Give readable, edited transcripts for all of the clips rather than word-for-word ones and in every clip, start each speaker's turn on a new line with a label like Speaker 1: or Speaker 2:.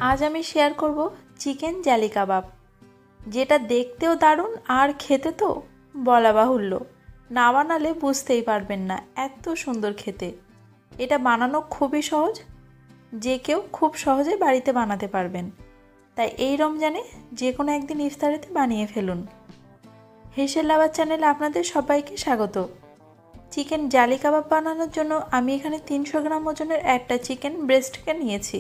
Speaker 1: আজ আমি শেয়ার করব চিকেন জালি কাবাব, যেটা দেখতেও দারুণ আর খেতে তো বলা বাহুল্য। না বানালে বুঝতেই পারবেন না, এত সুন্দর খেতে। এটা বানানো খুবই সহজ, যে কেউ খুব সহজে বাড়িতে বানাতে পারবেন। তাই এই রমজানে যে কোনো একদিন ইফতারিতে বানিয়ে ফেলুন। হেসেল লাভার চ্যানেলে আপনাদের সবাইকে স্বাগত। চিকেন জালি কাবাব বানানোর জন্য আমি এখানে 300 গ্রাম ওজনের একটা চিকেন ব্রেস্টকে নিয়েছি।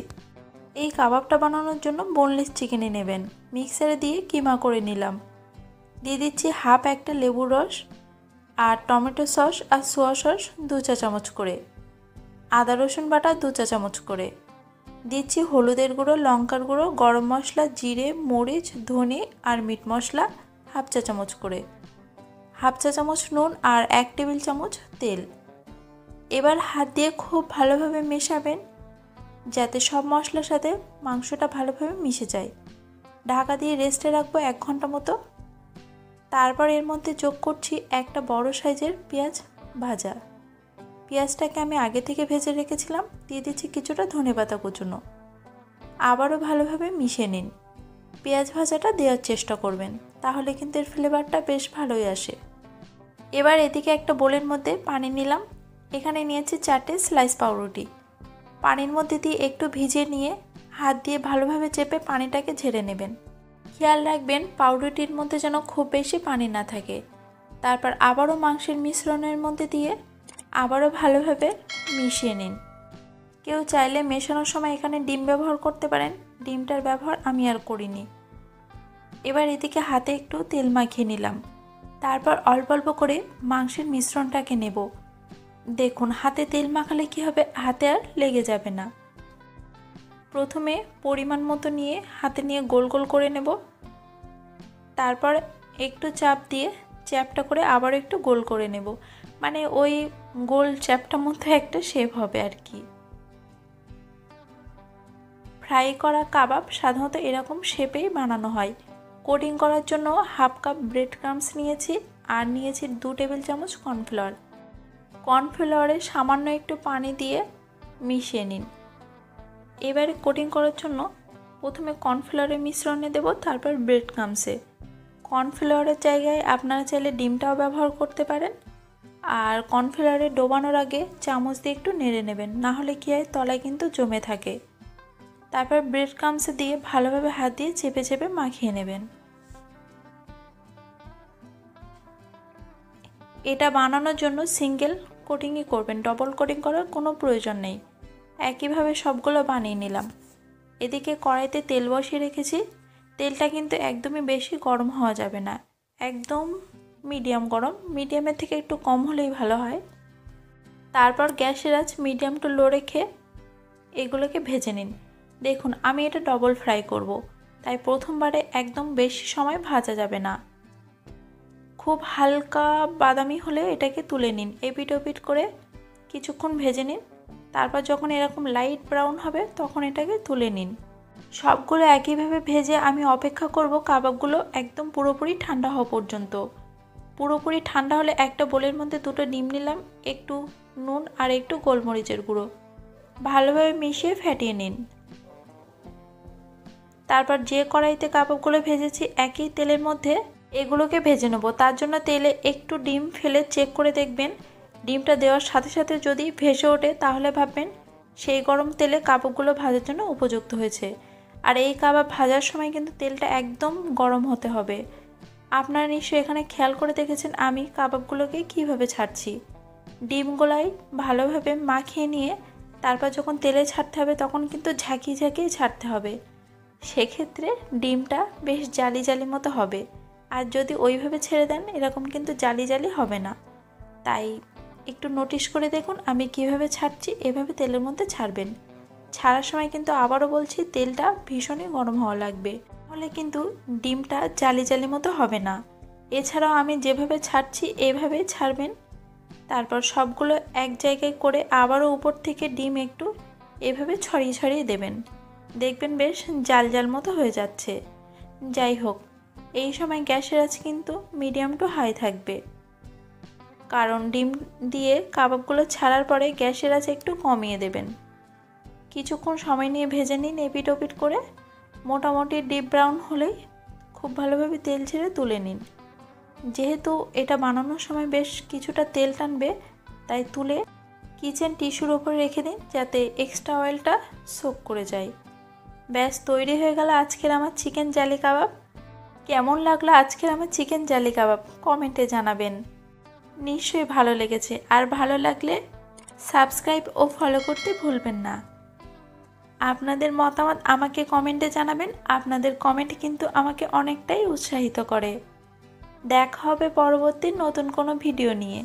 Speaker 1: এই কাবাবটা বানানোর জন্য বোনলেস চিকেনই নেবেন। মিক্সারে দিয়ে কিমা করে নিলাম। দিয়ে দিচ্ছি হাফ একটা লেবুর রস আর টমেটো সস আর সোয়া সস 2 চা চামচ করে, আদা রসুন বাটা 2 চা চামচ করে, দিচ্ছি হলুদের গুঁড়ো, লঙ্কার গুঁড়ো, গরম মশলা, জিরে, মরিচ, ধনে আর মিট মশলা হাফ চা চামচ করে, হাফ চা চামচ নুন আর 1 টেবিল চামচ তেল। এবার হাত দিয়ে খুব ভালোভাবে মেশাবেন, যাতে সব মশলার সাথে মাংসটা ভালোভাবে মিশে যায়। ঢাকা দিয়ে রেস্টে রাখবো 1 ঘন্টা মতো। তারপর এর মধ্যে যোগ করছি একটা বড় সাইজের পেঁয়াজ ভাজা। পেঁয়াজটাকে আমি আগে থেকে ভেজে রেখেছিলাম। দিয়ে দিচ্ছি কিছুটা ধনেপাতা কুচুনো। আবারও ভালোভাবে মিশিয়ে নিন। পেঁয়াজ ভাজাটা দেওয়ার চেষ্টা করবেন, তাহলে কিন্তু এর ফ্লেভারটা বেশ ভালোই আসে। এবার এদিকে একটা বোলের মধ্যে পানি নিলাম। এখানে নিয়েছি 4টে স্লাইস পাউরুটি। পানির মধ্যে দিয়ে একটু ভিজিয়ে নিয়ে হাত দিয়ে ভালোভাবে চেপে পানিটাকে ঝেড়ে নেবেন। খেয়াল রাখবেন পাউরুটির মধ্যে যেন খুব বেশি পানি না থাকে। তারপর আবারও মাংসের মিশ্রণের মধ্যে দিয়ে আবারও ভালোভাবে মিশিয়ে নিন। কেউ চাইলে মেশানোর সময় এখানে ডিম ব্যবহার করতে পারেন, ডিমটার ব্যবহার আমি আর করিনি। এবার এদিকে হাতে একটু তেল মাখিয়ে নিলাম। তারপর অল্প অল্প করে মাংসের মিশ্রণটাকে নেব। দেখুন হাতে তেল মাখালে কি হবে, হাতে আর লেগে যাবে না। প্রথমে পরিমাণ মতো নিয়ে হাতে নিয়ে গোল গোল করে নেব। তারপর একটু চাপ দিয়ে চ্যাপটা করে আবার একটু গোল করে নেব, মানে ওই গোল চ্যাপটার মধ্যে একটা শেপ হবে আর কি। ফ্রাই করা কাবাব সাধারণত এরকম শেপেই বানানো হয়। কোটিং করার জন্য হাফ কাপ ব্রেড ক্রাম্বস নিয়েছি আর নিয়েছি 2 টেবিল চামচ কর্নফ্লাওয়ার। কর্নফ্লাওয়ারে সামান্য একটু পানি দিয়ে মিশিয়ে নিন। এবারে কোটিং করার জন্য প্রথমে কর্নফ্লাওয়ারের মিশ্রণে দেব, তারপর ব্রেড ক্রাম্বসে। কর্নফ্লাওয়ারের জায়গায় আপনারা চাইলে ডিমটাও ব্যবহার করতে পারেন। আর কর্নফ্লাওয়ারে ডোবানোর আগে চামচ দিয়ে একটু নেড়ে নেবেন, না হলে কি হয় তলায় কিন্তু জমে থাকে। তারপর ব্রেড ক্রাম্বসে দিয়ে ভালোভাবে হাত দিয়ে চেপে চেপে মাখিয়ে নেবেন। এটা বানানোর জন্য সিঙ্গেল কোটিংই করবেন, ডবল কোটিং করার কোনো প্রয়োজন নেই। একইভাবে সবগুলো বানিয়ে নিলাম। এদিকে কড়াইতে তেল বসিয়ে রেখেছি। তেলটা কিন্তু একদমই বেশি গরম হওয়া যাবে না, একদম মিডিয়াম গরম, মিডিয়ামের থেকে একটু কম হলেই ভালো হয়। তারপর গ্যাসের আঁচ মিডিয়াম টু লো রেখে এগুলোকে ভেজে নিন। দেখুন আমি এটা ডবল ফ্রাই করব, তাই প্রথমবারে একদম বেশি সময় ভাজা যাবে না। খুব হালকা বাদামি হলে এটাকে তুলে নিন, এপিট ওপিট করে কিছুক্ষণ ভেজে নিন। তারপর যখন এরকম লাইট ব্রাউন হবে তখন এটাকে তুলে নিন। সবগুলো একইভাবে ভেজে আমি অপেক্ষা করব কাবাবগুলো একদম পুরোপুরি ঠান্ডা হওয়া পর্যন্ত। পুরোপুরি ঠান্ডা হলে একটা বোলের মধ্যে 2টো ডিম নিলাম, একটু নুন আর একটু গোলমরিচের গুঁড়ো ভালোভাবে মিশিয়ে ফেটিয়ে নিন। তারপর যে কড়াইতে কাবাবগুলো ভেজেছি একই তেলের মধ্যে এগুলোকে ভেজে নেব। তার জন্য তেলে একটু ডিম ফেলে চেক করে দেখবেন, ডিমটা দেওয়ার সাথে সাথে যদি ভেসে ওঠে তাহলে ভাববেন সেই গরম তেলে কাবাবগুলো ভাজার জন্য উপযুক্ত হয়েছে। আর এই কাবাব ভাজার সময় কিন্তু তেলটা একদম গরম হতে হবে। আপনারা নিশ্চয়ই এখানে খেয়াল করে দেখেছেন আমি কাবাবগুলোকে কিভাবে ছাড়ছি। ডিমগুলাই ভালোভাবে মাখিয়ে নিয়ে তারপর যখন তেলে ছাড়তে হবে তখন কিন্তু ঝাঁকিয়ে ঝাঁকিয়ে ছাড়তে হবে। সেক্ষেত্রে ডিমটা বেশ জালি জালি মতো হবে। আর যদি ওইভাবে ছেড়ে দেন এরকম কিন্তু জালি জালি হবে না। তাই একটু নোটিশ করে দেখুন আমি কিভাবে ছাড়ছি, এভাবে তেলের মধ্যে ছাড়বেন। ছাড়ার সময় কিন্তু আবারও বলছি তেলটা ভীষণই গরম হওয়া লাগবে, তাহলে কিন্তু ডিমটা জালি জালি মতো হবে না। এছাড়াও আমি যেভাবে ছাড়ছি এভাবেই ছাড়বেন। তারপর সবগুলো এক জায়গায় করে আবারও উপর থেকে ডিম একটু এভাবে ছড়িয়ে ছড়িয়ে দেবেন। দেখবেন বেশ জাল জাল মতো হয়ে যাচ্ছে। যাই হোক, এই সময় গ্যাসের আঁচ কিন্তু মিডিয়াম টু হাই থাকবে, কারণ ডিম দিয়ে কাবাবগুলো ছাড়ার পরে গ্যাসের আঁচ একটু কমিয়ে দেবেন। কিছুক্ষণ সময় নিয়ে ভেজে নিন এপিট ওপিট করে। মোটামুটি ডিপ ব্রাউন হলেই খুব ভালোভাবে তেল ছেড়ে তুলে নিন। যেহেতু এটা বানানোর সময় বেশ কিছুটা তেল টানবে, তাই তুলে কিচেন টিস্যুর ওপর রেখে দিন যাতে এক্সট্রা অয়েলটা সোক করে যায়। ব্যাস তৈরি হয়ে গেল আজকের আমার চিকেন জালি কাবাব। কেমন লাগলো আজকের আমার চিকেন জালি কাবাব কমেন্টে জানাবেন। নিশ্চয়ই ভালো লেগেছে, আর ভালো লাগলে সাবস্ক্রাইব ও ফলো করতে ভুলবেন না। আপনাদের মতামত আমাকে কমেন্টে জানাবেন। আপনাদের কমেন্ট কিন্তু আমাকে অনেকটাই উৎসাহিত করে। দেখা হবে পরবর্তী নতুন কোনো ভিডিও নিয়ে।